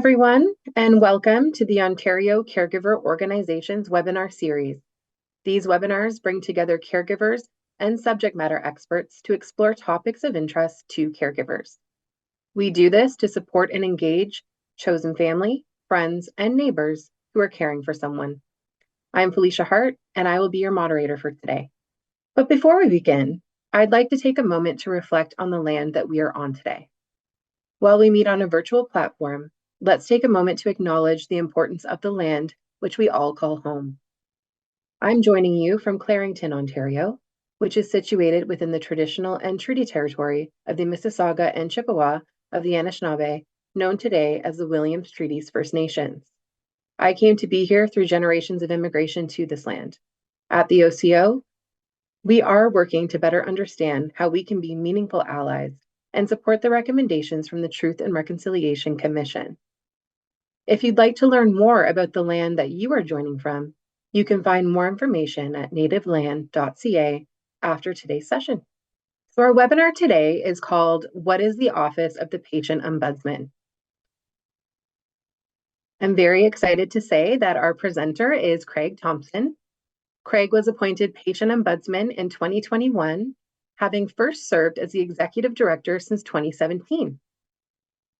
everyone, and welcome to the Ontario Caregiver Organization's webinar series. These webinars bring together caregivers and subject matter experts to explore topics of interest to caregivers. We do this to support and engage chosen family, friends, and neighbors who are caring for someone. I'm Felicia Hart, and I will be your moderator for today. But before we begin, I'd like to take a moment to reflect on the land that we are on today. While we meet on a virtual platform, let's take a moment to acknowledge the importance of the land which we all call home. I'm joining you from Clarington, Ontario, which is situated within the traditional and treaty territory of the Mississauga and Chippewa of the Anishinaabe, known today as the Williams Treaties First Nations. I came to be here through generations of immigration to this land. At the OCO, we are working to better understand how we can be meaningful allies and support the recommendations from the Truth and Reconciliation Commission. If you'd like to learn more about the land that you are joining from, you can find more information at nativeland.ca after today's session. So our webinar today is called, What is the Office of the Patient Ombudsman? I'm very excited to say that our presenter is Craig Thompson. Craig was appointed Patient Ombudsman in 2021, having first served as the Executive Director since 2017.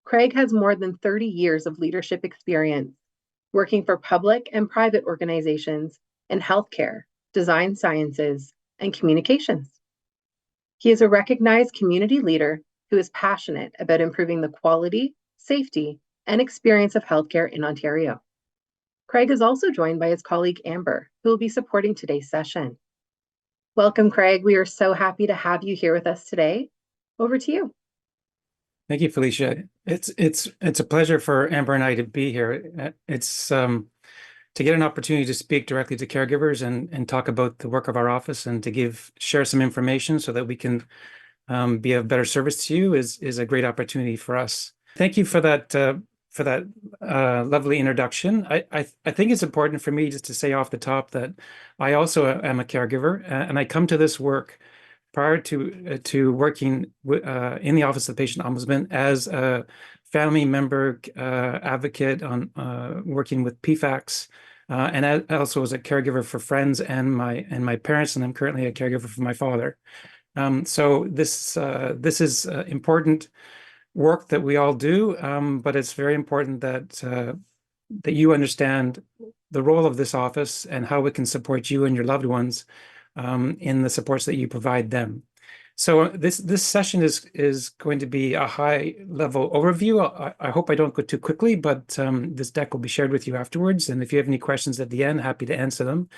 Craig has more than 30 years of leadership experience working for public and private organizations in healthcare, design sciences, and communications. He is a recognized community leader who is passionate about improving the quality, safety, and experience of healthcare in Ontario. Craig is also joined by his colleague Amber, who will be supporting today's session. Welcome, Craig. We are so happy to have you here with us today. Over to you. Thank you, Felicia. It's a pleasure for Amber and I to be here. It's to get an opportunity to speak directly to caregivers and talk about the work of our office and to share some information so that we can be of better service to you is a great opportunity for us. Thank you for that lovely introduction. I think it's important for me just to say off the top that I also am a caregiver, and I come to this work prior to working in the Office of the Patient Ombudsman as a family member advocate on working with PFACs, and also as a caregiver for friends and my parents, and I'm currently a caregiver for my father. So this is important work that we all do, but it's very important that you understand the role of this office and how it can support you and your loved ones in the supports that you provide them. So this session is going to be a high-level overview. I hope I don't go too quickly, but this deck will be shared with you afterwards. And if you have any questions at the end, happy to answer them.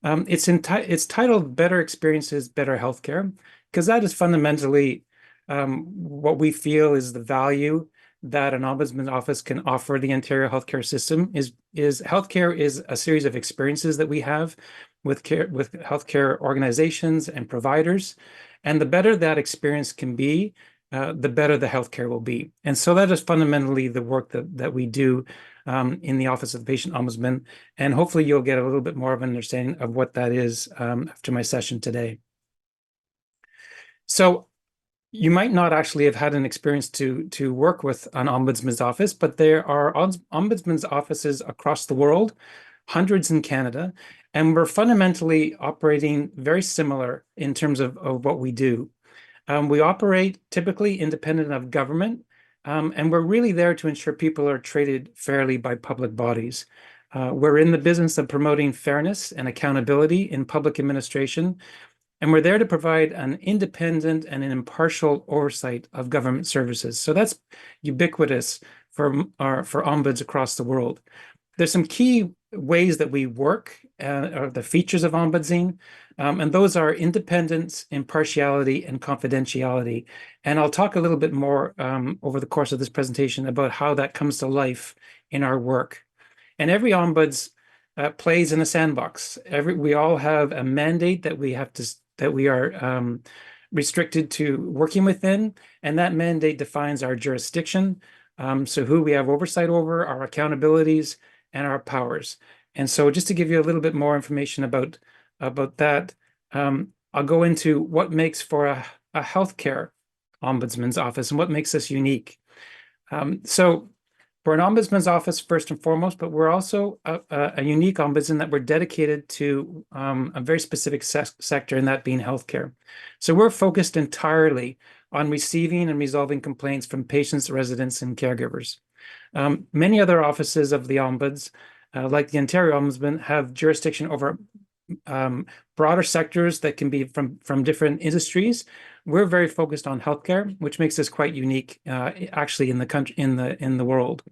It's titled Better Experiences, Better Healthcare, because that is fundamentally what we feel is the value that an ombudsman office can offer the Ontario healthcare system. Is healthcare is a series of experiences that we have with healthcare organizations and providers, and the better that experience can be, the better the healthcare will be. And so that is fundamentally the work that we do in the Office of the Patient Ombudsman, and hopefully you'll get a little bit more of an understanding of what that is after my session today. So you might not actually have had an experience to work with an ombudsman's office, but there are ombudsman's offices across the world, hundreds in Canada, and we're fundamentally operating very similar in terms of what we do. We operate typically independent of government, and we're really there to ensure people are treated fairly by public bodies. We're in the business of promoting fairness and accountability in public administration, and we're there to provide an independent and an impartial oversight of government services. So that's ubiquitous for ombuds across the world. There's some key ways that we work, or the features of ombudsing, and those are independence, impartiality, and confidentiality. And I'll talk a little bit more over the course of this presentation about how that comes to life in our work. And every ombuds plays in a sandbox. We all have a mandate that we are restricted to working within, and that mandate defines our jurisdiction, so who we have oversight over, our accountabilities, and our powers. And so just to give you a little bit more information about that, I'll go into what makes for a healthcare ombudsman's office and what makes us unique. So We're an ombudsman's office first and foremost, but we're also a unique ombudsman that we're dedicated to a very specific sector, and that being healthcare. So we're focused entirely on receiving and resolving complaints from patients, residents, and caregivers. Many other offices of the ombuds, like the Ontario Ombudsman, have jurisdiction over broader sectors that can be from different industries. We're very focused on healthcare, which makes us quite unique, actually, in the country, in the world.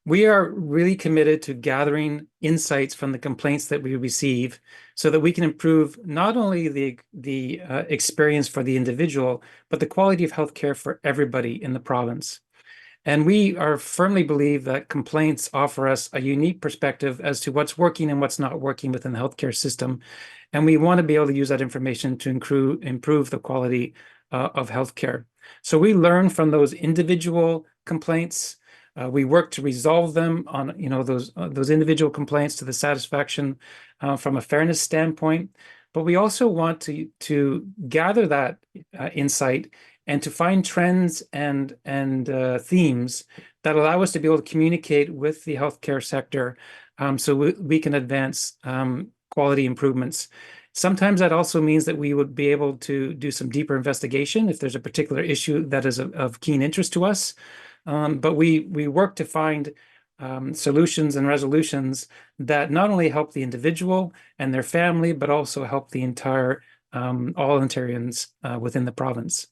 We are really committed to gathering insights from the complaints that we receive so that we can improve not only the experience for the individual, but the quality of healthcare for everybody in the province. And we are firmly believe that complaints offer us a unique perspective as to what's working and what's not working within the healthcare system. And we want to be able to use that information to improve the quality of healthcare. So we learn from those individual complaints. We work to resolve them on, those individual complaints to the satisfaction from a fairness standpoint. But we also want to gather that insight and to find trends and themes that allow us to be able to communicate with the healthcare sector, so we can advance quality improvements. Sometimes that also means that we would be able to do some deeper investigation if there's a particular issue that is of keen interest to us. But we work to find solutions and resolutions that not only help the individual and their family, but also help the entire all Ontarians within the province.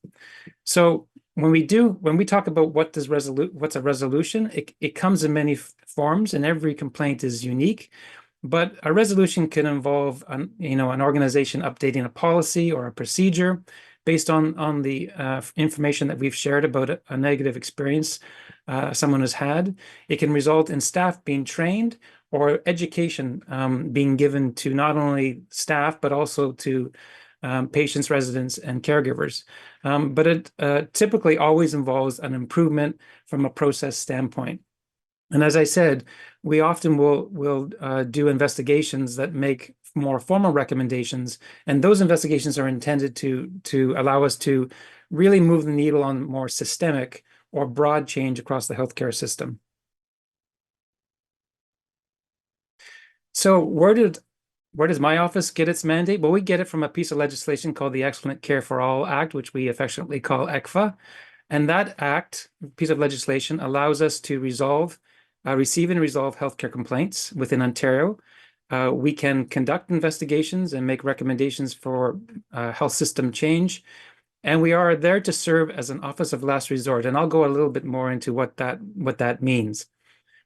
So when we talk about what's a resolution, it comes in many forms, and every complaint is unique. But a resolution can involve an organization updating a policy or a procedure based on the information that we've shared about a negative experience someone has had. It can result in staff being trained or education being given to not only staff, but also to patients, residents, and caregivers. But it typically always involves an improvement from a process standpoint. And as I said, we often will do investigations that make more formal recommendations, and those investigations are intended to allow us to really move the needle on more systemic or broad change across the healthcare system. So where does my office get its mandate? Well, we get it from a piece of legislation called the Excellent Care for All Act, which we affectionately call ECFA. And that piece of legislation, allows us to receive and resolve healthcare complaints within Ontario. We can conduct investigations and make recommendations for health system change. And we are there to serve as an office of last resort. And I'll go a little bit more into what that means.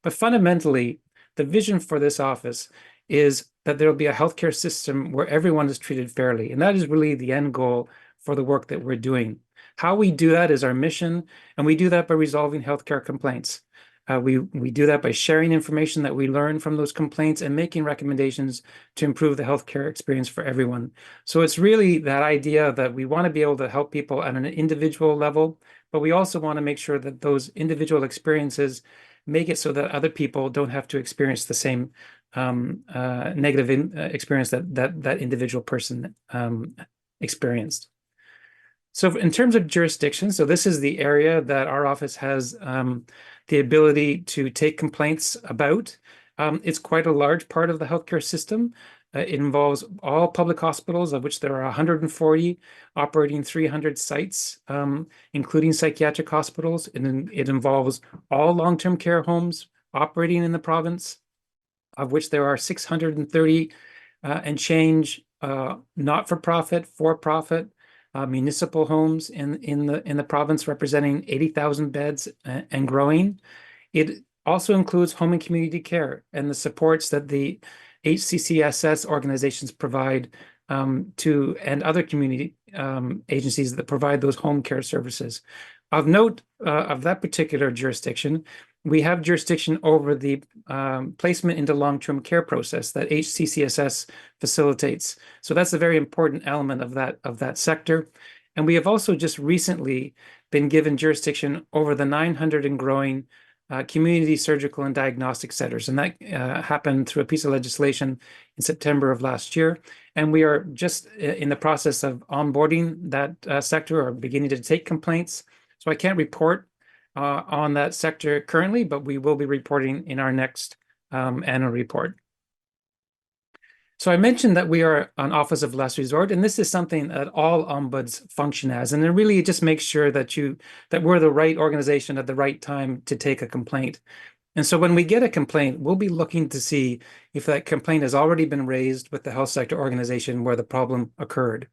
But fundamentally, the vision for this office is that there will be a healthcare system where everyone is treated fairly. And that is really the end goal for the work that we're doing. How we do that is our mission, and we do that by resolving healthcare complaints. We do that by sharing information that we learn from those complaints and making recommendations to improve the healthcare experience for everyone. So it's really that idea that we want to be able to help people at an individual level, but we also want to make sure that those individual experiences make it so that other people don't have to experience the same negative experience that individual person experienced. So in terms of jurisdiction, so this is the area that our office has the ability to take complaints about. It's quite a large part of the healthcare system. It involves all public hospitals, of which there are 140, operating 300 sites, including psychiatric hospitals. It involves all long-term care homes operating in the province, of which there are 630 and change not-for-profit, for-profit, municipal homes in the province, representing 80,000 beds and growing. It also includes home and community care and the supports that the HCCSS organizations provide to and other community agencies that provide those home care services. Of note of that particular jurisdiction, we have jurisdiction over the placement into long-term care process that HCCSS facilitates. So that's a very important element of that sector. And we have also just recently been given jurisdiction over the 900 and growing community surgical and diagnostic centers. And that happened through a piece of legislation in September of last year. And we are just in the process of onboarding that sector, or beginning to take complaints. So I can't report on that sector currently, but we will be reporting in our next annual report. So I mentioned that we are an office of last resort, and this is something that all ombuds function as. And it really just makes sure that we're the right organization at the right time to take a complaint. And so when we get a complaint, we'll be looking to see if that complaint has already been raised with the health sector organization where the problem occurred.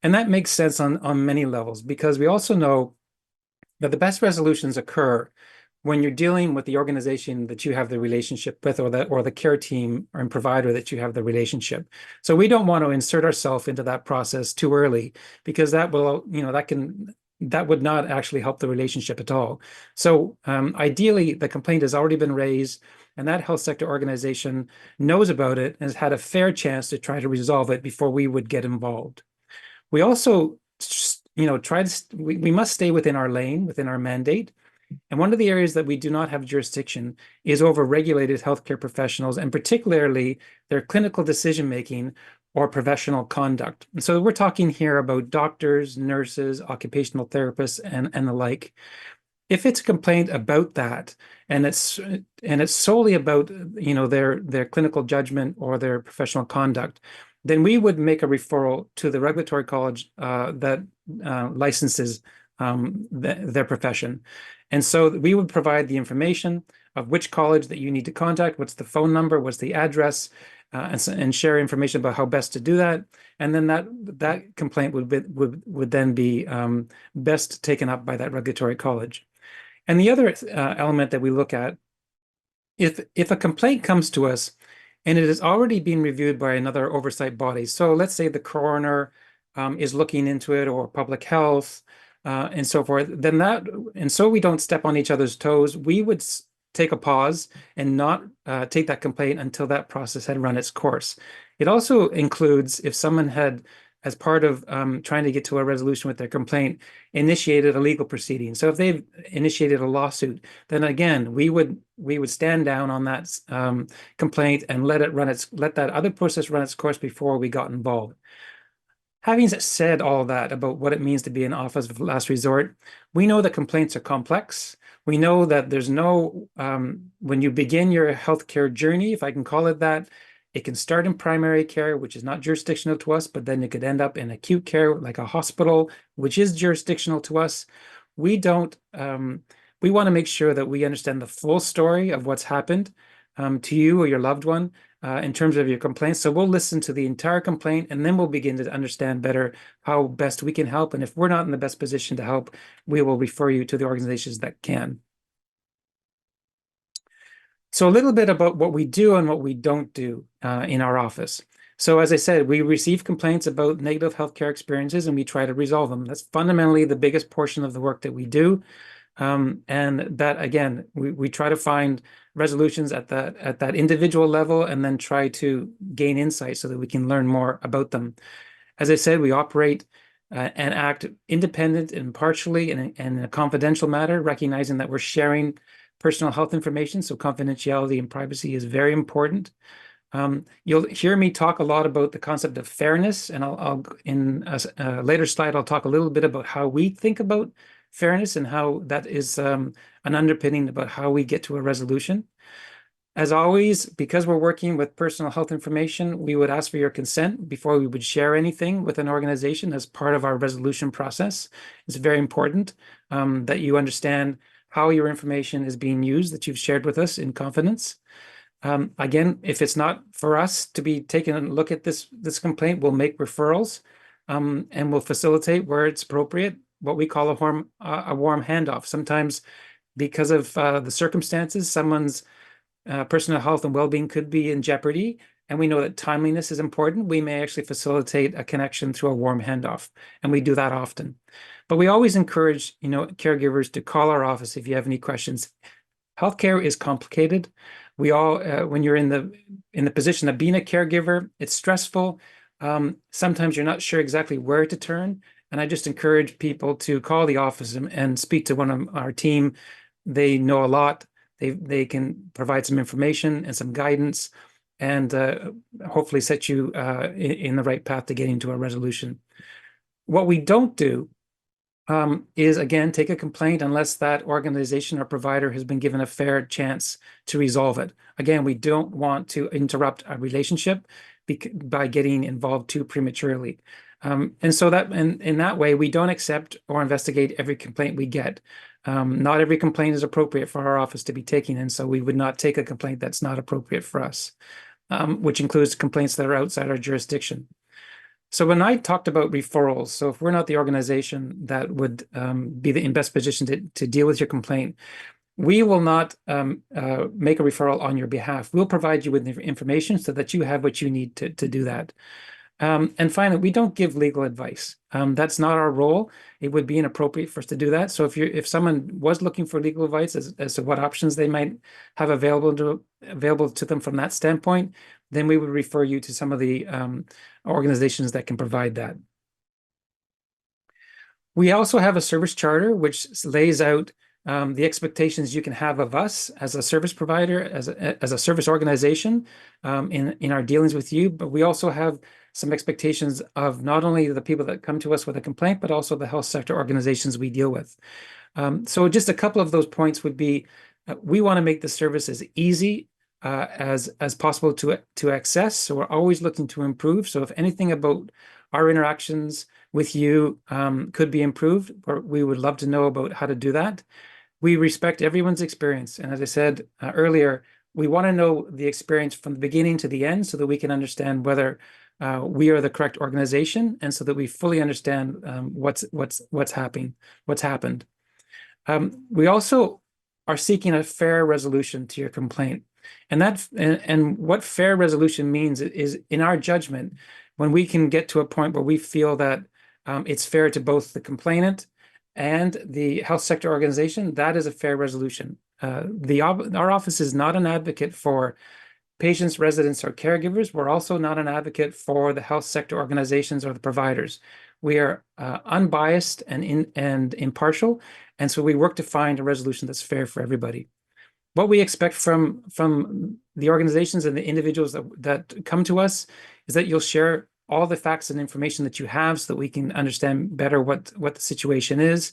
And that makes sense on many levels, because we also know that the best resolutions occur when you're dealing with the organization that you have the relationship with, or the care team and provider that you have the relationship. So we don't want to insert ourselves into that process too early, because that will, that would not actually help the relationship at all. So ideally, the complaint has already been raised, and that health sector organization knows about it and has had a fair chance to try to resolve it before we would get involved. We also, we must stay within our lane, within our mandate. And one of the areas that we do not have jurisdiction is over regulated healthcare professionals, and particularly their clinical decision-making or professional conduct. And so we're talking here about doctors, nurses, occupational therapists, and the like. If it's a complaint about that, and it's solely about their clinical judgment or their professional conduct, then we would make a referral to the regulatory college that licenses their profession. And so we would provide the information of which college that you need to contact, what's the phone number, what's the address, and share information about how best to do that. And then that complaint would then be best taken up by that regulatory college. And the other element that we look at, if a complaint comes to us and it has already been reviewed by another oversight body, so let's say the coroner is looking into it, or public health, and so forth, and so we don't step on each other's toes, we would take a pause and not take that complaint until that process had run its course. It also includes if someone had, as part of trying to get to a resolution with their complaint, initiated a legal proceeding. So if they've initiated a lawsuit, then again, we would stand down on that complaint and let that other process run its course before we got involved. Having said all that about what it means to be an office of last resort, we know that complaints are complex. We know that there's no, when you begin your healthcare journey, if I can call it that, it can start in primary care, which is not jurisdictional to us, but then it could end up in acute care, like a hospital, which is jurisdictional to us. We want to make sure that we understand the full story of what's happened to you or your loved one in terms of your complaints. So we'll listen to the entire complaint, and then we'll begin to understand better how best we can help. And if we're not in the best position to help, we will refer you to the organizations that can. So a little bit about what we do and what we don't do in our office. So as I said, we receive complaints about negative healthcare experiences, and we try to resolve them. That's fundamentally the biggest portion of the work that we do. And that, again, we try to find resolutions at that individual level, and then try to gain insight so that we can learn more about them. As I said, we operate and act independent and impartially in a confidential matter, recognizing that we're sharing personal health information, so confidentiality and privacy is very important. You'll hear me talk a lot about the concept of fairness, and I'll in a later slide, I'll talk a little bit about how we think about fairness and how that is an underpinning about how we get to a resolution. As always, because we're working with personal health information, we would ask for your consent before we would share anything with an organization as part of our resolution process. It's very important that you understand how your information is being used that you've shared with us in confidence. Again, if it's not for us to be taking a look at this complaint, we'll make referrals and we'll facilitate where it's appropriate, what we call a warm handoff. Sometimes because of the circumstances, someone's personal health and well-being could be in jeopardy, and we know that timeliness is important. We may actually facilitate a connection through a warm handoff, and we do that often. But we always encourage, caregivers to call our office if you have any questions. Healthcare is complicated. We all, when you're in the position of being a caregiver, it's stressful. Sometimes you're not sure exactly where to turn, and I just encourage people to call the office and speak to one of our team. They know a lot. They can provide some information and some guidance, and hopefully set you in the right path to getting to a resolution. What we don't do is, again, take a complaint unless that organization or provider has been given a fair chance to resolve it. Again, we don't want to interrupt a relationship by getting involved too prematurely. And so that in that way, we don't accept or investigate every complaint we get. Not every complaint is appropriate for our office to be taking, and so we would not take a complaint that's not appropriate for us, which includes complaints that are outside our jurisdiction. So when I talked about referrals, so if we're not the organization that would be in best position to deal with your complaint, we will not make a referral on your behalf. We'll provide you with the information so that you have what you need to do that. And finally, we don't give legal advice. That's not our role. It would be inappropriate for us to do that. So if someone was looking for legal advice as to what options they might have available to them from that standpoint, then we would refer you to some of the organizations that can provide that. We also have a service charter which lays out the expectations you can have of us as a service provider, as a service organization in our dealings with you. But we also have some expectations of not only the people that come to us with a complaint, but also the health sector organizations we deal with. So just a couple of those points would be, we want to make the service as easy as possible to access. So we're always looking to improve. So if anything about our interactions with you could be improved, we would love to know about how to do that. We respect everyone's experience. And as I said earlier, we want to know the experience from the beginning to the end so that we can understand whether we are the correct organization, and so that we fully understand what's happened. We also are seeking a fair resolution to your complaint. And what fair resolution means is, in our judgment, when we can get to a point where we feel that it's fair to both the complainant and the health sector organization, that is a fair resolution. Our office is not an advocate for patients, residents, or caregivers. We're also not an advocate for the health sector organizations or the providers. We are unbiased and impartial, and so we work to find a resolution that's fair for everybody. What we expect from the organizations and the individuals that come to us is that you'll share all the facts and information that you have so that we can understand better what the situation is.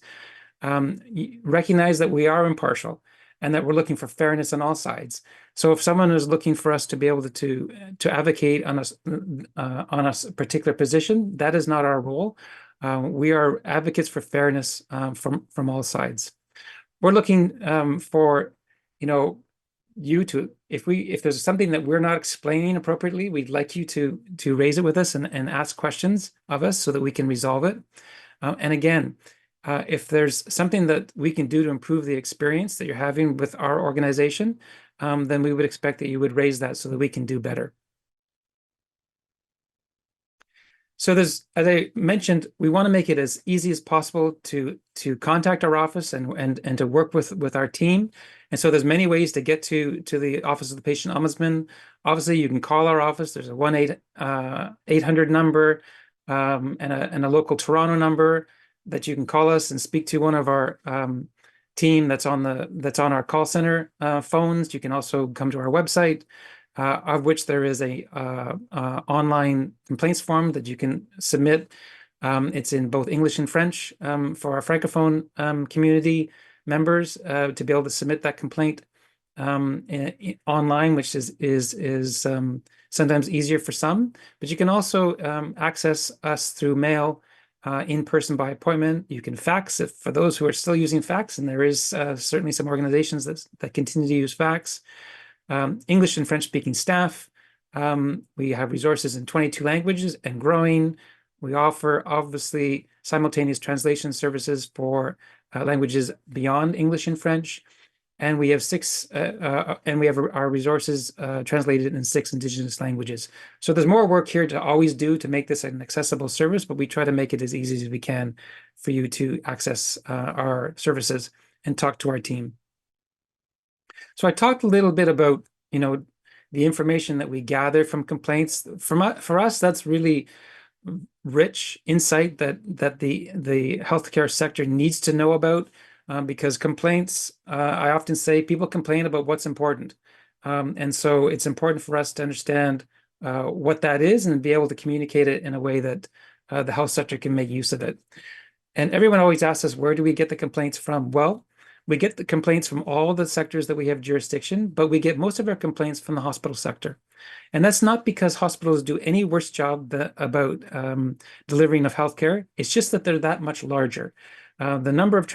Recognize that we are impartial and that we're looking for fairness on all sides. So if someone is looking for us to be able to advocate on a particular position, that is not our role. We are advocates for fairness from all sides. We're looking for you to, if there's something that we're not explaining appropriately, we'd like you to raise it with us and ask questions of us so that we can resolve it. And again, if there's something that we can do to improve the experience that you're having with our organization, then we would expect that you would raise that so that we can do better. So as I mentioned, we want to make it as easy as possible to contact our office and to work with our team. And so there's many ways to get to the Office of the Patient Ombudsman. Obviously, you can call our office. There's a 1-800 number and a local Toronto number that you can call us and speak to one of our team that's on our call center phones. You can also come to our website, of which there is a online complaints form that you can submit. It's in both English and French for our Francophone community members to be able to submit that complaint online, which is sometimes easier for some. But you can also access us through mail, in person by appointment. You can fax for those who are still using fax, and there is certainly some organizations that continue to use fax. English and French speaking staff. We have resources in 22 languages and growing. We offer obviously simultaneous translation services for languages beyond English and French. And we have our resources translated in 6 Indigenous languages. So there's more work here to always do to make this an accessible service, but we try to make it as easy as we can for you to access our services and talk to our team. So I talked a little bit about, the information that we gather from complaints. For us, that's really rich insight that the healthcare sector needs to know about. Because complaints, I often say people complain about what's important. And so it's important for us to understand what that is and be able to communicate it in a way that the health sector can make use of it. And everyone always asks us, where do we get the complaints from? Well, we get the complaints from all the sectors that we have jurisdiction, but we get most of our complaints from the hospital sector. And that's not because hospitals do any worse job about delivering of healthcare. It's just that they're that much larger. The number of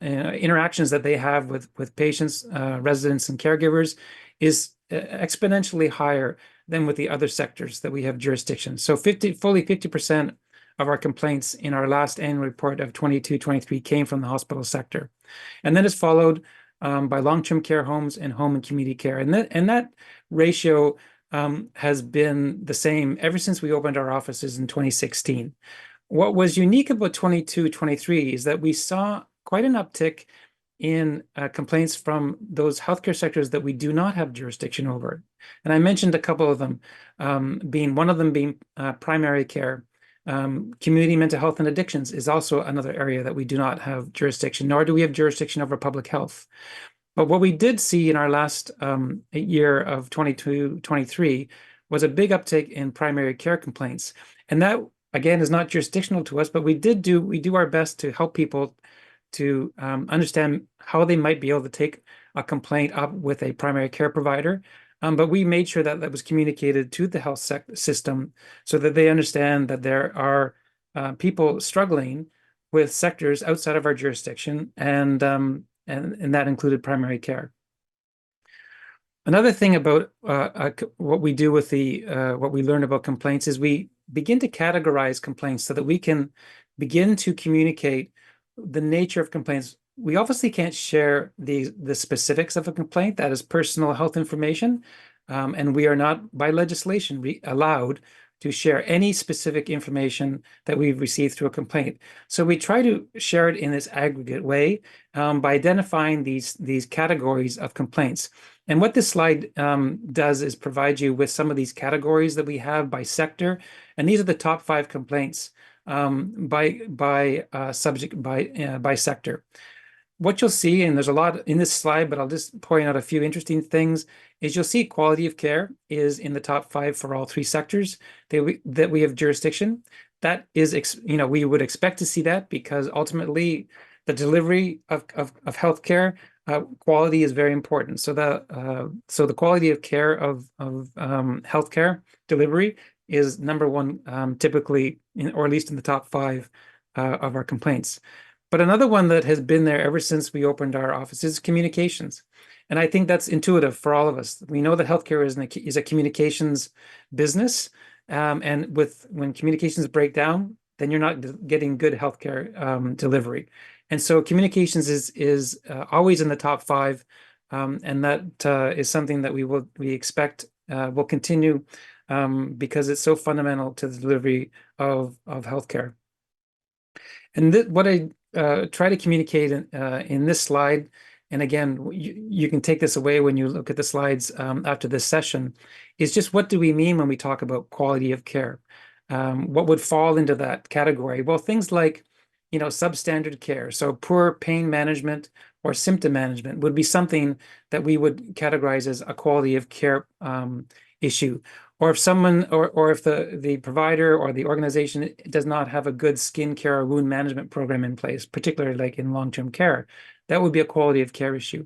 interactions that they have with patients, residents, and caregivers is exponentially higher than with the other sectors that we have jurisdiction. So fully 50% of our complaints in our last annual report of 22-23 came from the hospital sector. And then it's followed by long-term care homes and home and community care. And that ratio has been the same ever since we opened our offices in 2016. What was unique about 22-23 is that we saw quite an uptick in complaints from those healthcare sectors that we do not have jurisdiction over. And I mentioned a couple of them, one of them being primary care. Community mental health and addictions is also another area that we do not have jurisdiction, nor do we have jurisdiction over public health. But what we did see in our last year of 22-23 was a big uptake in primary care complaints. And that, again, is not jurisdictional to us, but we do our best to help people to understand how they might be able to take a complaint up with a primary care provider. But we made sure that that was communicated to the health system so that they understand that there are people struggling with sectors outside of our jurisdiction, and that included primary care. Another thing about what we do with what we learn about complaints is we begin to categorize complaints so that we can begin to communicate the nature of complaints. We obviously can't share the specifics of a complaint. That is personal health information, and we are not, by legislation, allowed to share any specific information that we've received through a complaint. So we try to share it in this aggregate way by identifying these categories of complaints. And what this slide does is provide you with some of these categories that we have by sector. And these are the top 5 complaints by subject, by sector. What you'll see, and there's a lot in this slide, but I'll just point out a few interesting things, is you'll see quality of care is in the top 5 for all 3 sectors that we have jurisdiction. That is, we would expect to see that because ultimately the delivery of healthcare quality is very important. So the quality of care of healthcare delivery is number 1, typically, or at least in the top 5 of our complaints. But another one that has been there ever since we opened our office is communications. And I think that's intuitive for all of us. We know that healthcare is a communications business. And when communications break down, then you're not getting good healthcare delivery. And so communications is always in the top 5. And that is something that we expect will continue because it's so fundamental to the delivery of healthcare. And what I try to communicate in this slide, and again, you can take this away when you look at the slides after this session, is just what do we mean when we talk about quality of care? What would fall into that category? Well, things like, substandard care. So poor pain management or symptom management would be something that we would categorize as a quality of care issue. Or if someone, or if the provider or the organization does not have a good skin care or wound management program in place, particularly like in long-term care, that would be a quality of care issue.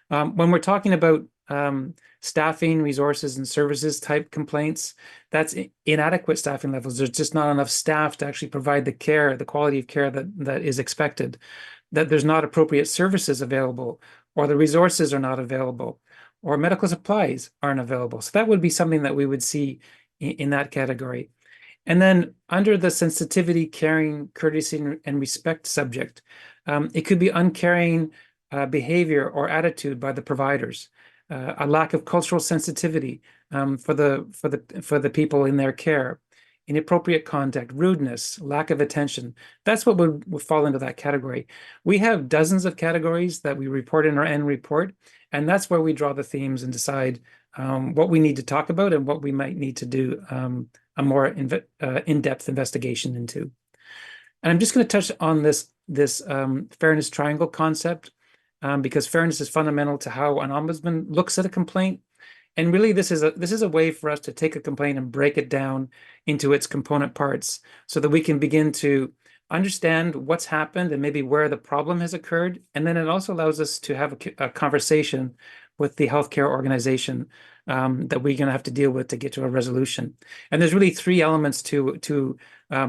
When we're talking about staffing, resources, and services type complaints, that's inadequate staffing levels. There's just not enough staff to actually provide the care, the quality of care that is expected, that there's not appropriate services available, or the resources are not available, or medical supplies aren't available. So that would be something that we would see in that category. And then under the sensitivity, caring, courtesy, and respect subject, it could be uncaring behavior or attitude by the providers, a lack of cultural sensitivity for the people in their care, inappropriate contact, rudeness, lack of attention. That's what would fall into that category. We have dozens of categories that we report in our annual report, and that's where we draw the themes and decide what we need to talk about and what we might need to do a more in-depth investigation into. And I'm just going to touch on this fairness triangle concept because fairness is fundamental to how an ombudsman looks at a complaint. And really, this is a way for us to take a complaint and break it down into its component parts so that we can begin to understand what's happened and maybe where the problem has occurred. And then it also allows us to have a conversation with the healthcare organization that we're going to have to deal with to get to a resolution. And there's really three elements to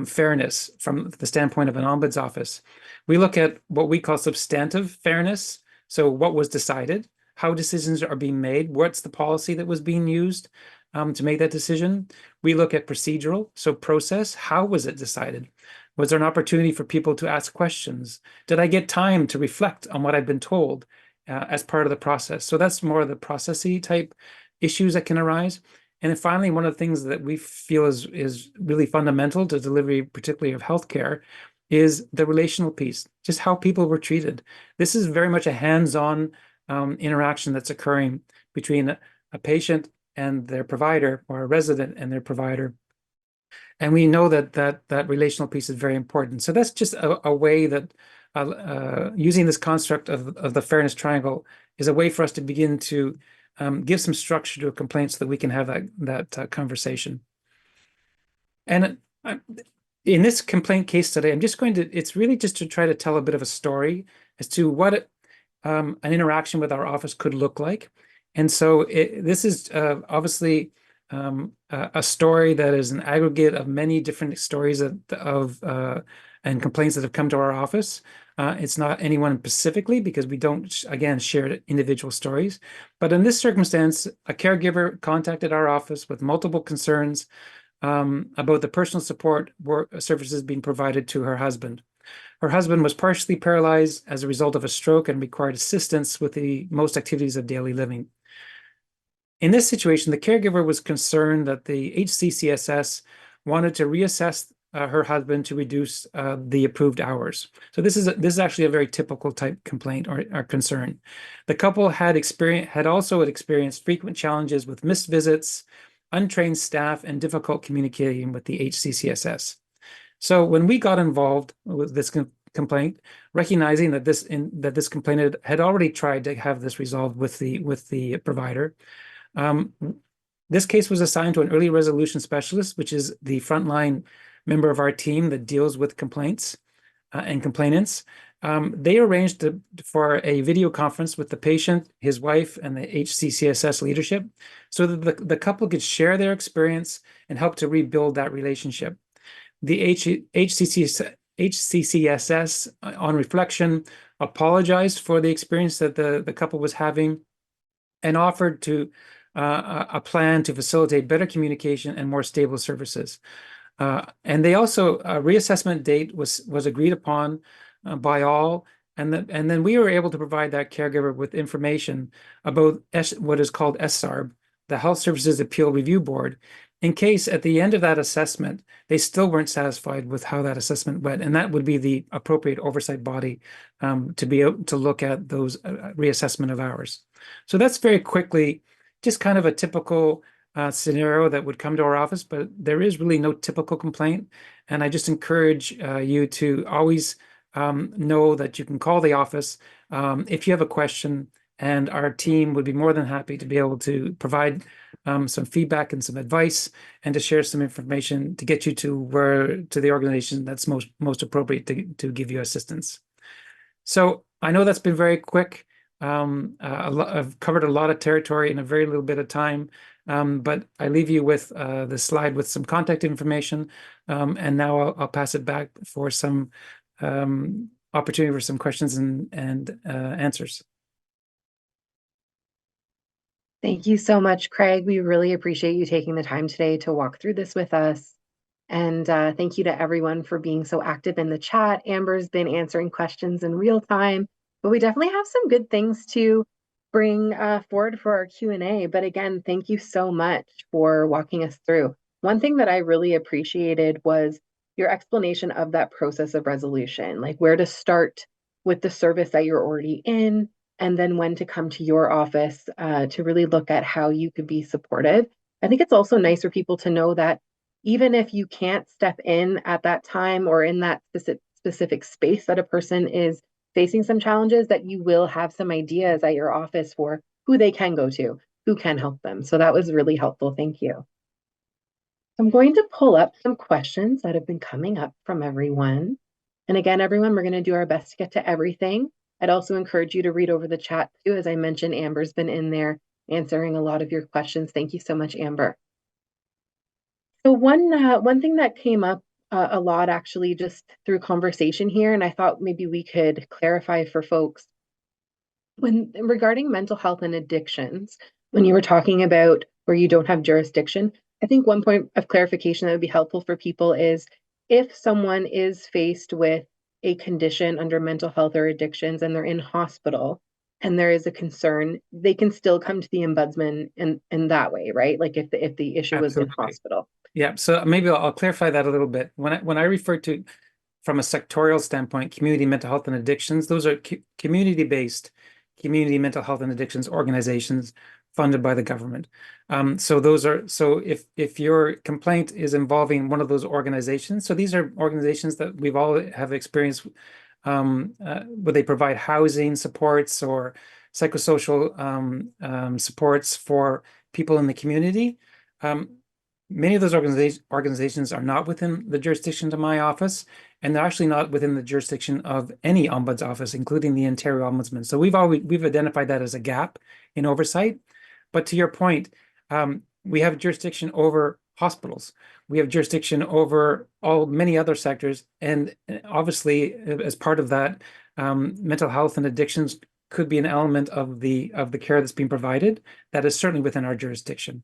fairness from the standpoint of an ombuds office. We look at what we call substantive fairness. So what was decided, how decisions are being made, what's the policy that was being used to make that decision. We look at procedural, so process, how was it decided? Was there an opportunity for people to ask questions? Did I get time to reflect on what I've been told as part of the process? So that's more of the processy type issues that can arise. And then finally, one of the things that we feel is really fundamental to delivery, particularly of healthcare, is the relational piece, just how people were treated. This is very much a hands-on interaction that's occurring between a patient and their provider, or a resident and their provider. And we know that relational piece is very important. So that's just a way that using this construct of the fairness triangle is a way for us to begin to give some structure to a complaint so that we can have that conversation. And in this complaint case today, it's really just to try to tell a bit of a story as to what an interaction with our office could look like. And so this is obviously a story that is an aggregate of many different stories and complaints that have come to our office. It's not anyone specifically because we don't, again, share individual stories. But in this circumstance, a caregiver contacted our office with multiple concerns about the personal support services being provided to her husband. Her husband was partially paralyzed as a result of a stroke and required assistance with most activities of daily living. In this situation, the caregiver was concerned that the HCCSS wanted to reassess her husband to reduce the approved hours. So this is actually a very typical type complaint or concern. The couple had also experienced frequent challenges with missed visits, untrained staff, and difficult communicating with the HCCSS. So when we got involved with this complaint, recognizing that this complainant had already tried to have this resolved with the provider, this case was assigned to an early resolution specialist, which is the frontline member of our team that deals with complaints and complainants. They arranged for a video conference with the patient, his wife, and the HCCSS leadership so that the couple could share their experience and help to rebuild that relationship. The HCCSS, on reflection, apologized for the experience that the couple was having and offered a plan to facilitate better communication and more stable services. And they also, a reassessment date was agreed upon by all. And then we were able to provide that caregiver with information about what is called SSARB, the Health Services Appeal Review Board, in case at the end of that assessment, they still weren't satisfied with how that assessment went. And that would be the appropriate oversight body to be able to look at those reassessment of hours. So that's very quickly just kind of a typical scenario that would come to our office, but there is really no typical complaint. And I just encourage you to always know that you can call the office if you have a question, and our team would be more than happy to be able to provide some feedback and some advice and to share some information to get you to the organization that's most appropriate to give you assistance. So I know that's been very quick. I've covered a lot of territory in a very little bit of time, but I leave you with the slide with some contact information, and now I'll pass it back for some opportunity for some questions and answers. Thank you so much, Craig. We really appreciate you taking the time today to walk through this with us. And thank you to everyone for being so active in the chat. Amber's been answering questions in real time, but we definitely have some good things to bring forward for our Q&A. But again, thank you so much for walking us through. One thing that I really appreciated was your explanation of that process of resolution, like where to start with the service that you're already in, and then when to come to your office to really look at how you could be supportive. I think it's also nice for people to know that even if you can't step in at that time or in that specific space that a person is facing some challenges, that you will have some ideas at your office for who they can go to, who can help them. So that was really helpful. Thank you. I'm going to pull up some questions that have been coming up from everyone. And again, everyone, we're going to do our best to get to everything. I'd also encourage you to read over the chat too. As I mentioned, Amber's been in there answering a lot of your questions. Thank you so much, Amber. So one thing that came up a lot actually just through conversation here, and I thought maybe we could clarify for folks when regarding mental health and addictions, when you were talking about where you don't have jurisdiction, I think one point of clarification that would be helpful for people is if someone is faced with a condition under mental health or addictions and they're in hospital and there is a concern, they can still come to the ombudsman in that way, right? Like if the issue was in Absolutely. hospital. Yeah. So maybe I'll clarify that a little bit. When I refer to, from a sectorial standpoint, community mental health and addictions, those are community-based community mental health and addictions organizations funded by the government. So if your complaint is involving one of those organizations, so these are organizations that we've all have experienced, where they provide housing supports or psychosocial supports for people in the community. Many of those organizations are not within the jurisdiction of my office, and they're actually not within the jurisdiction of any ombuds office, including the Ontario Ombudsman. So we've identified that as a gap in oversight. But to your point, we have jurisdiction over hospitals. We have jurisdiction over many other sectors, and obviously, as part of that, mental health and addictions could be an element of the care that's being provided. That is certainly within our jurisdiction.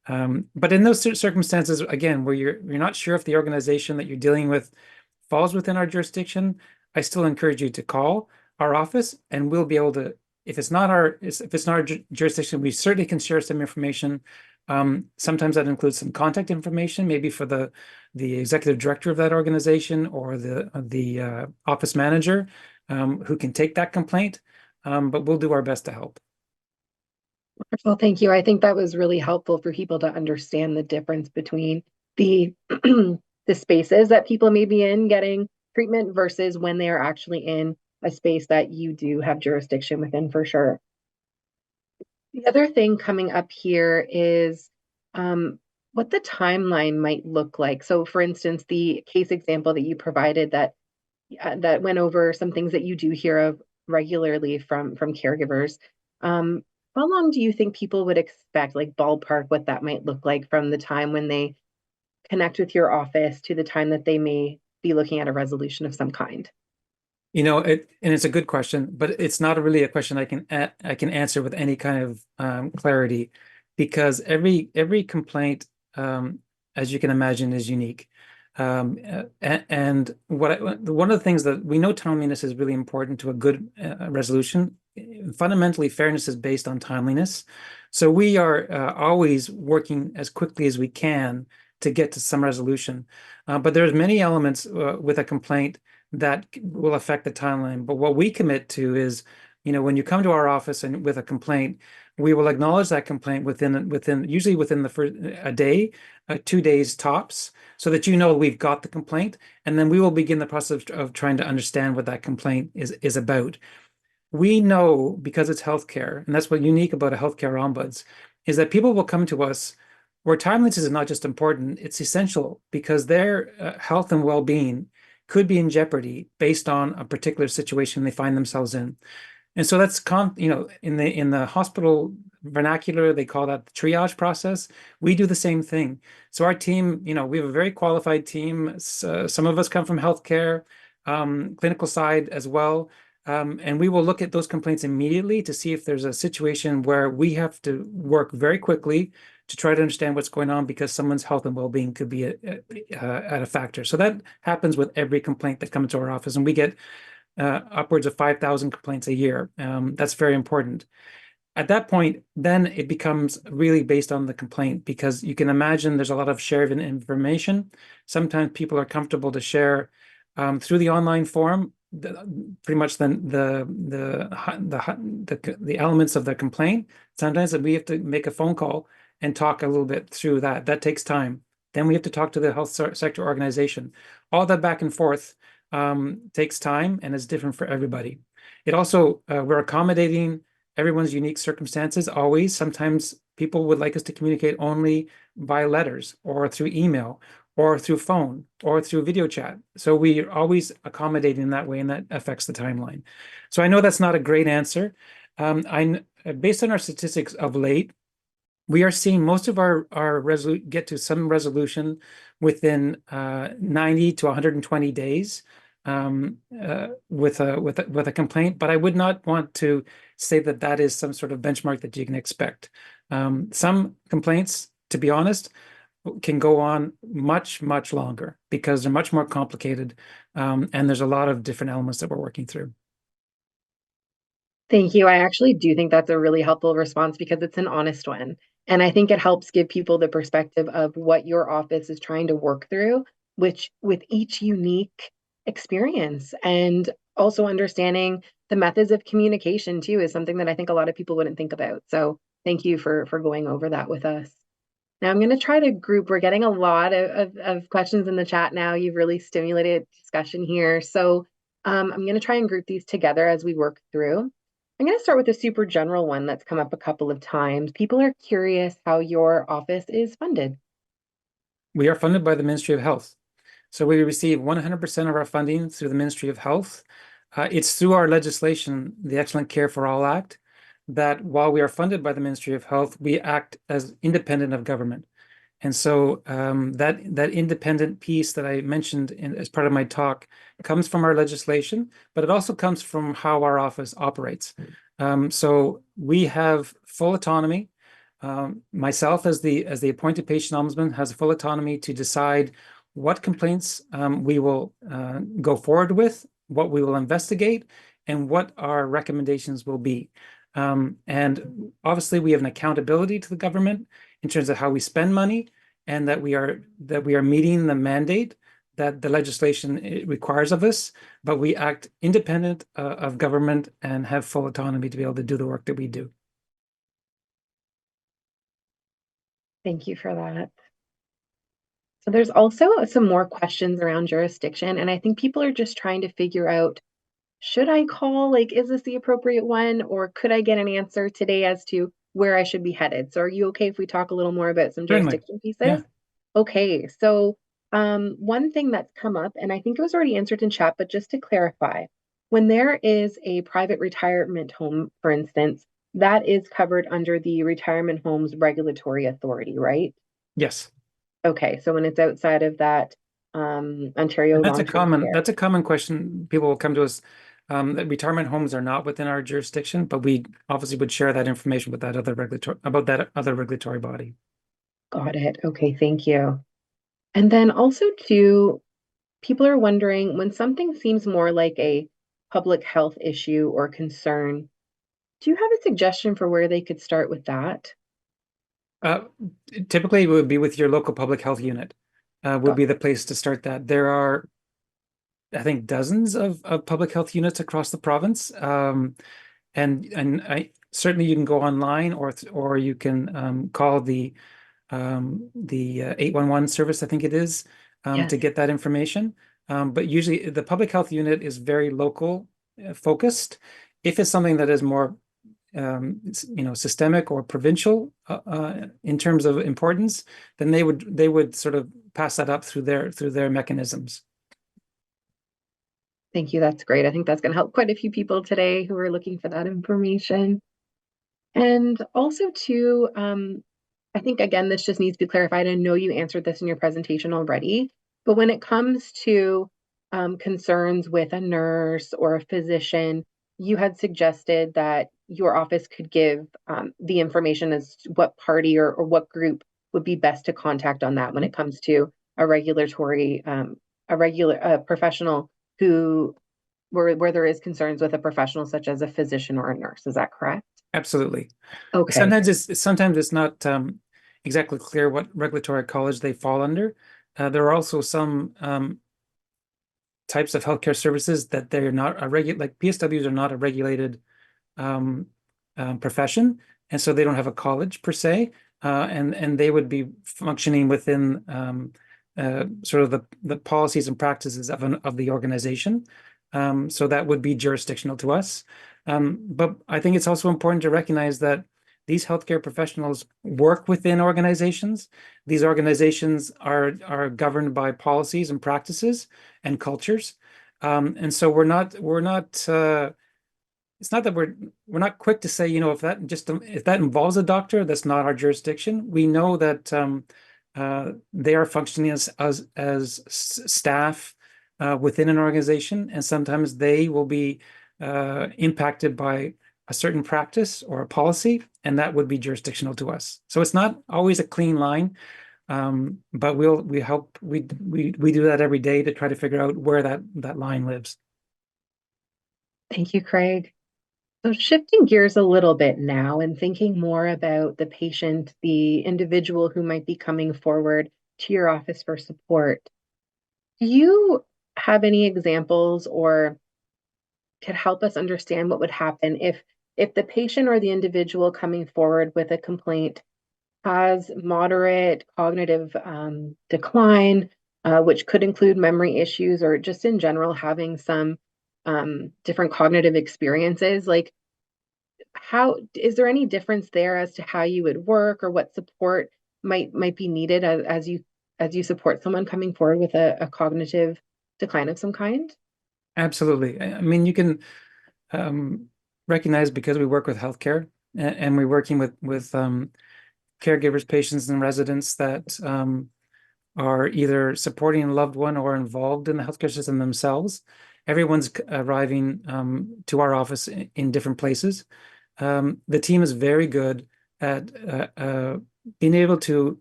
But in those circumstances, again, where you're not sure if the organization that you're dealing with falls within our jurisdiction, I still encourage you to call our office, and we'll be able to. If it's not our jurisdiction, we certainly can share some information. Sometimes that includes some contact information, maybe for the executive director of that organization or the office manager, who can take that complaint. But we'll do our best to help. Well, thank you. I think that was really helpful for people to understand the difference between the the spaces that people may be in getting treatment versus when they are actually in a space that you do have jurisdiction within for sure. The other thing coming up here is what the timeline might look like. So, for instance, the case example that you provided that went over some things that you do hear of regularly from caregivers. How long do you think people would expect, like ballpark, what that might look like from the time when they connect with your office to the time that they may be looking at a resolution of some kind? And it's a good question, but it's not really a question I can answer with any kind of clarity, because every complaint, as you can imagine, is unique. And one of the things that we know, timeliness is really important to a good resolution. Fundamentally, fairness is based on timeliness. So we are always working as quickly as we can to get to some resolution. But there's many elements with a complaint that will affect the timeline. But what we commit to is, when you come to our office and with a complaint, we will acknowledge that complaint usually within the first a day, 2 days tops, so that we've got the complaint, and then we will begin the process of trying to understand what that complaint is about. We know, because it's healthcare, and that's what's unique about a healthcare ombuds, is that people will come to us where timeliness is not just important, it's essential, because their health and well-being could be in jeopardy based on a particular situation they find themselves in. And so that's in the hospital vernacular, they call that the triage process. We do the same thing. So our team, we have a very qualified team. Some of us come from healthcare, clinical side as well. And we will look at those complaints immediately to see if there's a situation where we have to work very quickly to try to understand what's going on, because someone's health and well-being could be at a factor. So that happens with every complaint that comes to our office, and we get upwards of 5,000 complaints a year. That's very important. At that point, then it becomes really based on the complaint, because you can imagine there's a lot of sharing information. Sometimes people are comfortable to share through the online form pretty much the elements of the complaint. Sometimes we have to make a phone call and talk a little bit through that. That takes time. Then we have to talk to the health sector organization. All that back and forth takes time and is different for everybody. It also, we're accommodating everyone's unique circumstances always. Sometimes people would like us to communicate only by letters or through email, or through phone or through video chat. So we are always accommodating in that way, and that affects the timeline. So I know that's not a great answer. Based on our statistics of late, we are seeing most of our get to some resolution within 90 to 120 days with a complaint. But I would not want to say that that is some sort of benchmark that you can expect. Some complaints, to be honest, can go on much, much longer because they're much more complicated, and there's a lot of different elements that we're working through. Thank you. I actually do think that's a really helpful response because it's an honest one. And I think it helps give people the perspective of what your office is trying to work through, which with each unique experience. And also understanding the methods of communication too is something that I think a lot of people wouldn't think about. So thank you for going over that with us. Now I'm going to try to group. We're getting a lot of questions in the chat now. You've really stimulated discussion here. So I'm going to try and group these together as we work through. I'm going to start with a super general one that's come up a couple of times. People are curious how your office is funded. We are funded by the Ministry of Health. So we receive 100% of our funding through the Ministry of Health. It's through our legislation, the Excellent Care for All Act, that while we are funded by the Ministry of Health, we act as independent of government. And so that independent piece that I mentioned as part of my talk comes from our legislation, but it also comes from how our office operates. So we have full autonomy. Myself, as the appointed patient ombudsman, has full autonomy to decide what complaints we will go forward with, what we will investigate, and what our recommendations will be. And obviously, we have an accountability to the government in terms of how we spend money, and that we are meeting the mandate that the legislation requires of us, but we act independent of government and have full autonomy to be able to do the work that we do. Thank you for that. So there's also some more questions around jurisdiction, and I think people are just trying to figure out, should I call? Like, is this the appropriate one? Or could I get an answer today as to where I should be headed? So are you okay if we talk a little more about some Certainly. jurisdiction pieces? Yeah. Okay, so one thing that's come up, and I think it was already answered in chat, but just to clarify, when there is a private retirement home, for instance, that is covered under the Retirement Homes Regulatory Authority, right? Yes. Okay, so when it's outside of that, Ontario And that's a long-term care. common question. People will come to us that retirement homes are not within our jurisdiction, but we obviously would share that information with that other regulatory body. Got it. Okay, thank you. And then also too, people are wondering when something seems more like a public health issue or concern, do you have a suggestion for where they could start with that? Uh, Typically, it would be with your local public health unit. Would Got be the place to start that. There are, I think, dozens of public health units across the province, and I certainly you can go online or you can call the 811 service, I think it is, Yes. to get that information. But usually the public health unit is very local focused. If it's something that is more systemic or provincial in terms of importance, then they would sort of pass that up through their mechanisms. Thank you. That's great. I think that's going to help quite a few people today who are looking for that information. And also too, I think again, this just needs to be clarified. I know you answered this in your presentation already, but when it comes to concerns with a nurse or a physician, you had suggested that your office could give the information as to what party or what group would be best to contact on that when it comes to a regulatory, a professional who where there is concerns with a professional such as a physician or a nurse. Is that correct? Absolutely. Okay. Sometimes it's not exactly clear what regulatory college they fall under. There are also some types of healthcare services that they're not like PSWs are not a regulated profession, and so they don't have a college per se, and they would be functioning within sort of the policies and practices of the organization. So that would be jurisdictional to us. But I think it's also important to recognize that these healthcare professionals work within organizations. These organizations are governed by policies and practices and cultures. And so it's not that we're not quick to say, if that involves a doctor, that's not our jurisdiction. We know that they are functioning as staff within an organization, and sometimes they will be impacted by a certain practice or a policy, and that would be jurisdictional to us. So it's not always a clean line, but we do that every day to try to figure out where that line lives. Thank you, Craig. So, shifting gears a little bit now and thinking more about the patient, the individual who might be coming forward to your office for support, do you have any examples or could help us understand what would happen if the patient or the individual coming forward with a complaint has moderate cognitive decline, which could include memory issues or just in general having some different cognitive experiences? Like, how is there any difference there as to how you would work or what support might be needed as you support someone coming forward with a cognitive decline of some kind? Absolutely. I mean, you can recognize, because we work with healthcare and we're working with caregivers, patients, and residents that are either supporting a loved one or involved in the healthcare system themselves. Everyone's arriving to our office in different places. The team is very good at being able to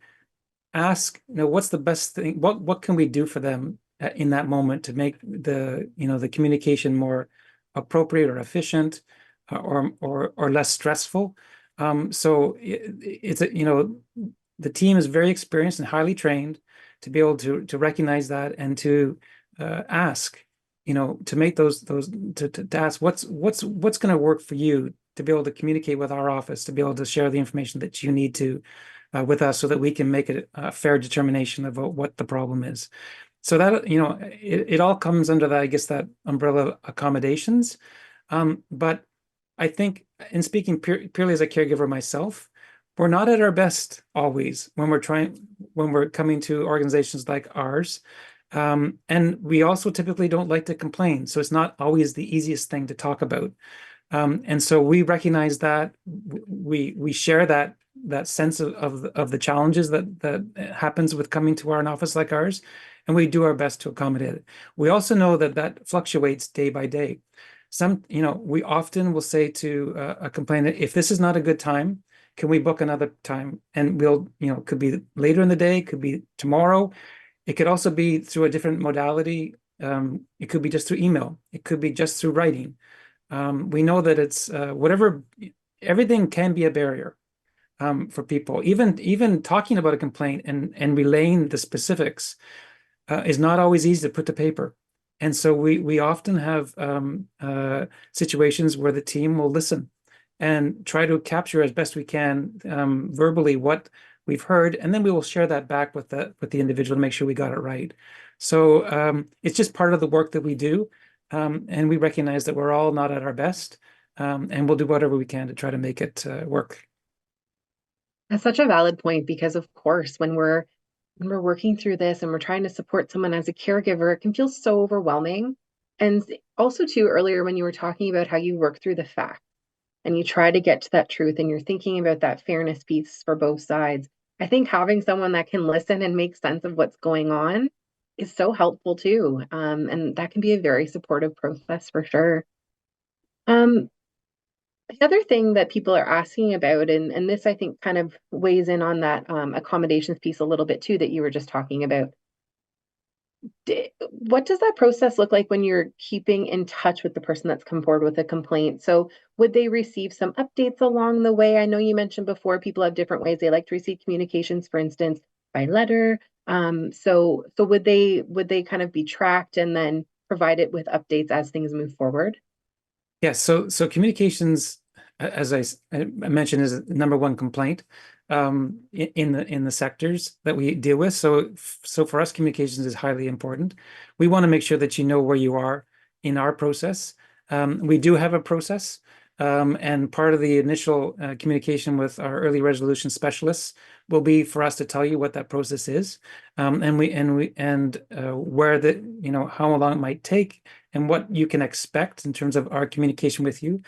ask, what's the best thing? What can we do for them in that moment to make the communication more appropriate or efficient, or less stressful? So the team is very experienced and highly trained to be able to recognize that and to ask, to make those to ask what's going to work for you, to be able to communicate with our office, to be able to share the information that you need to with us, so that we can make a fair determination about what the problem is. So that, it all comes under that, I guess, that umbrella of accommodations. But I think, in speaking purely as a caregiver myself, we're not at our best always when we're coming to organizations like ours. And we also typically don't like to complain. So it's not always the easiest thing to talk about. And so we recognize that, we share that sense of the challenges that happens with coming to an office like ours, and we do our best to accommodate it. We also know that fluctuates day by day. We often will say to a complainant, if this is not a good time, can we book another time? And we'll, could be later in the day, could be tomorrow. It could also be through a different modality. It could be just through email. It could be just through writing. We know that it's everything can be a barrier for people. Even talking about a complaint and relaying the specifics is not always easy to put to paper. And so we often have situations where the team will listen and try to capture as best we can verbally what we've heard, and then we will share that back with the individual to make sure we got it right. So it's just part of the work that we do. And we recognize that we're all not at our best, and we'll do whatever we can to try to make it work. That's such a valid point because, of course, when we're working through this and we're trying to support someone as a caregiver, it can feel so overwhelming. And also, too, earlier when you were talking about how you work through the facts and you try to get to that truth and you're thinking about that fairness piece for both sides, I think having someone that can listen and make sense of what's going on is so helpful too. And that can be a very supportive process for sure. Um, the other thing that people are asking about, and this I think kind of weighs in on that accommodations piece a little bit too that you were just talking about. What does that process look like when you're keeping in touch with the person that's come forward with a complaint? So would they receive some updates along the way? I know you mentioned before people have different ways they like to receive communications, for instance, by letter. So would they kind of be tracked and then provided with updates as things move forward? Yes, so communications, as I mentioned, is the number one complaint in the sectors that we deal with. So for us, communications is highly important. We want to make sure that you know where you are in our process. We do have a process. And part of the initial communication with our early resolution specialists will be for us to tell you what that process is, and where how long it might take and what you can expect in terms of our communication with you.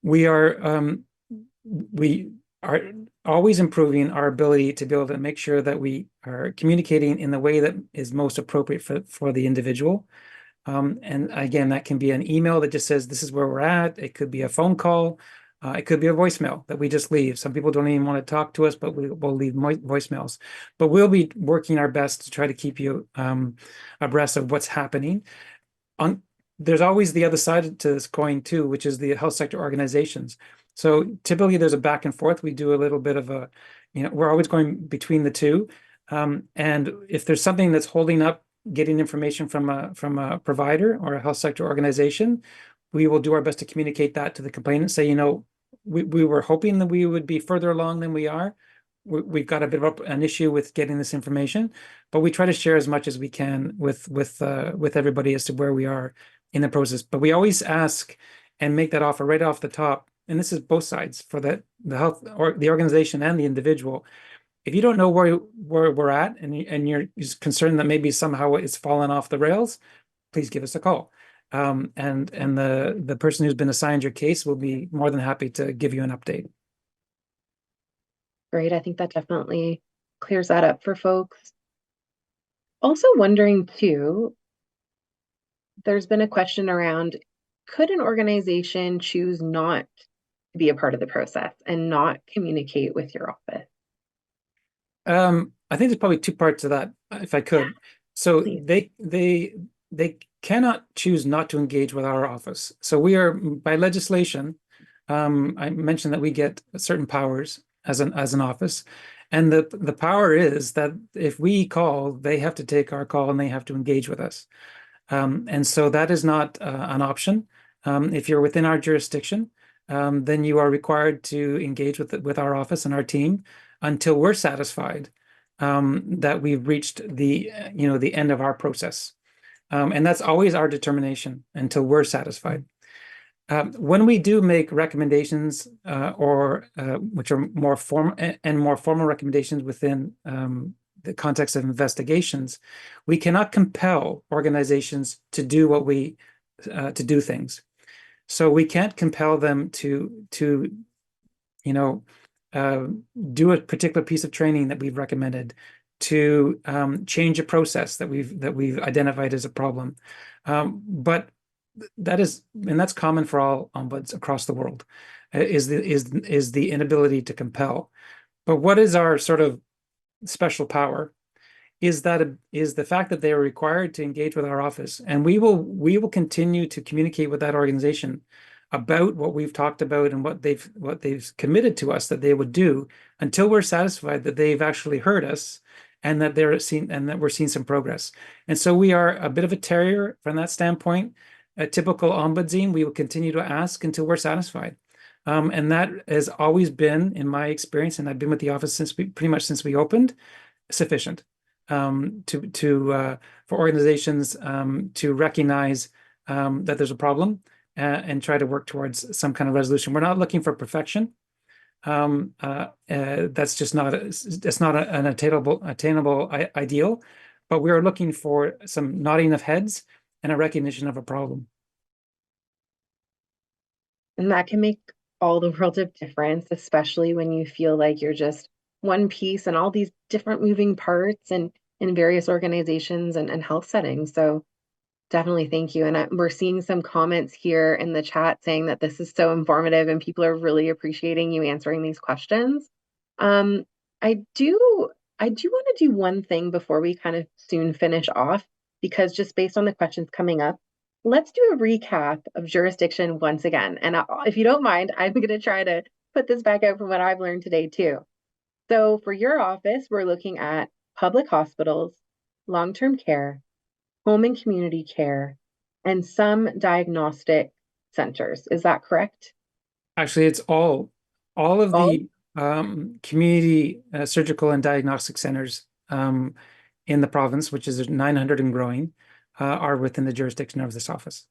We are always improving our ability to be able to make sure that we are communicating in the way that is most appropriate for the individual. And again, that can be an email that just says, this is where we're at. It could be a phone call. It could be a voicemail that we just leave. Some people don't even want to talk to us, but we'll leave voicemails. But we'll be working our best to try to keep you abreast of what's happening. There's always the other side to this coin too, which is the health sector organizations. So typically there's a back and forth. We do a little bit of we're always going between the two. And if there's something that's holding up getting information from a provider or a health sector organization, we will do our best to communicate that to the complainant. Say, we were hoping that we would be further along than we are. We've got a bit of an issue with getting this information, but we try to share as much as we can with everybody as to where we are in the process. But we always ask and make that offer right off the top. And this is both sides for the health or the organization and the individual. If you don't know where we're at and you're concerned that maybe somehow it's fallen off the rails, please give us a call. And the person who's been assigned your case will be more than happy to give you an update. Great. I think that definitely clears that up for folks. Also wondering too, there's been a question around, could an organization choose not to be a part of the process and not communicate with your office? I think there's probably two parts to that, if I could. So Please. they cannot choose not to engage with our office. So we are, by legislation, I mentioned that we get certain powers as an office, and the power is that if we call, they have to take our call and they have to engage with us. And so that is not an option. If you're within our jurisdiction, then you are required to engage with our office and our team until we're satisfied that we've reached the end of our process. And that's always our determination until we're satisfied. When we do make recommendations which are more formal recommendations within the context of investigations, we cannot compel organizations to do things. So we can't compel them to do a particular piece of training that we've recommended, to change a process that we've identified as a problem. But that's common for all ombuds across the world, is the inability to compel. But what is our sort of special power is the fact that they are required to engage with our office, and we will continue to communicate with that organization about what we've talked about and what they've committed to us that they would do until we're satisfied that they've actually heard us and that we're seeing some progress. And so we are a bit of a terrier from that standpoint. A typical ombudsman, we will continue to ask until we're satisfied. And that has always been, in my experience, and I've been with the office pretty much since we opened, sufficient for organizations to recognize that there's a problem and try to work towards some kind of resolution. We're not looking for perfection. That's just not an attainable ideal, but we are looking for some nodding of heads and a recognition of a problem. And that can make all the world of difference, especially when you feel like you're just one piece and all these different moving parts and in various organizations and health settings. So definitely thank you. And we're seeing some comments here in the chat saying that this is so informative and people are really appreciating you answering these questions. I do want to do one thing before we kind of soon finish off, because just based on the questions coming up, let's do a recap of jurisdiction once again. And if you don't mind, I'm going to try to put this back out from what I've learned today too. So for your office, we're looking at public hospitals, long-term care, home and community care, and some diagnostic centers. Is that correct? Actually, it's all of All? the community surgical and diagnostic centers in the province, which is 900 and growing, are within the jurisdiction of this office.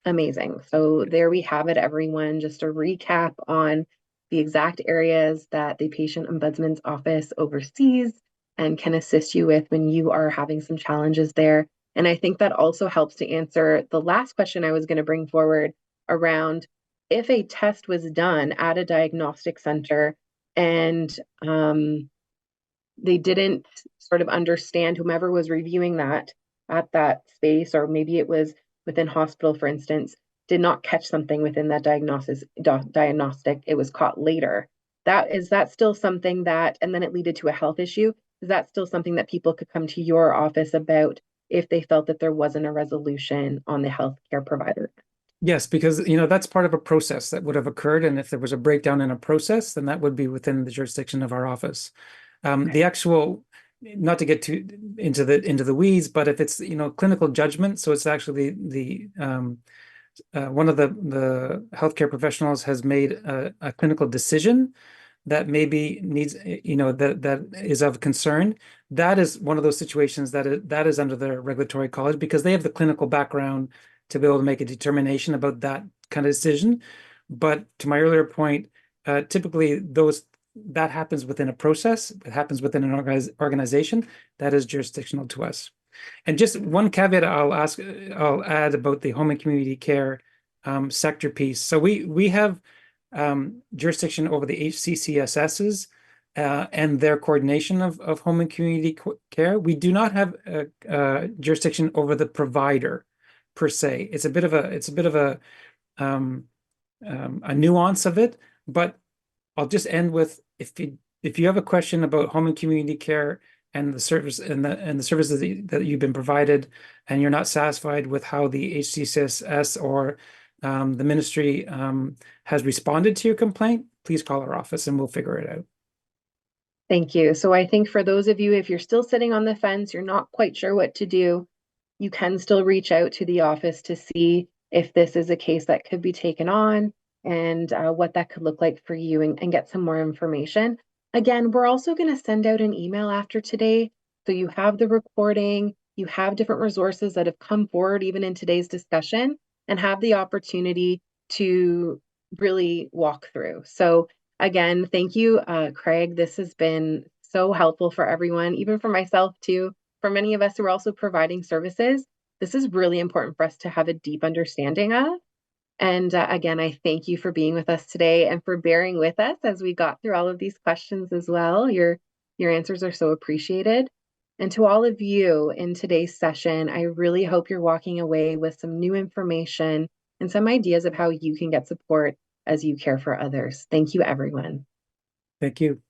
Amazing. So there we have it, everyone. Just a recap on the exact areas that the Patient Ombudsman's office oversees and can assist you with when you are having some challenges there. And I think that also helps to answer the last question I was going to bring forward around if a test was done at a diagnostic center and they didn't sort of understand whomever was reviewing that at that space, or maybe it was within hospital, for instance, did not catch something within that diagnostic, it was caught later. That still something that, and then it led to a health issue. Is that still something that people could come to your office about if they felt that there wasn't a resolution on the healthcare provider? Yes, because that's part of a process that would have occurred, and if there was a breakdown in a process, then that would be within the jurisdiction of our office. The actual, not to get too into the weeds, but if it's clinical judgment, so it's actually the one of the healthcare professionals has made a clinical decision that maybe needs, that is of concern. That is one of those situations that is under the regulatory college because they have the clinical background to be able to make a determination about that kind of decision. But to my earlier point, typically that happens within a process, it happens within an organization that is jurisdictional to us. And just one caveat I'll add about the home and community care sector piece. So we have jurisdiction over the HCCSSs and their coordination of home and community care. We do not have jurisdiction over the provider per se. It's a bit of a nuance of it, but I'll just end with if you have a question about home and community care and the service and the services that you've been provided, and you're not satisfied with how the HCCSS or the ministry has responded to your complaint, please call our office and we'll figure it out. Thank you. So I think for those of you, if you're still sitting on the fence, you're not quite sure what to do, you can still reach out to the office to see if this is a case that could be taken on and what that could look like for you and get some more information. Again, we're also going to send out an email after today. So you have the recording, you have different resources that have come forward even in today's discussion and have the opportunity to really walk through. So again, thank you, Craig. This has been so helpful for everyone, even for myself too. For many of us who are also providing services, this is really important for us to have a deep understanding of. And again, I thank you for being with us today and for bearing with us as we got through all of these questions as well. Your answers are so appreciated. And to all of you in today's session, I really hope you're walking away with some new information and some ideas of how you can get support as you care for others. Thank you, everyone. Thank you.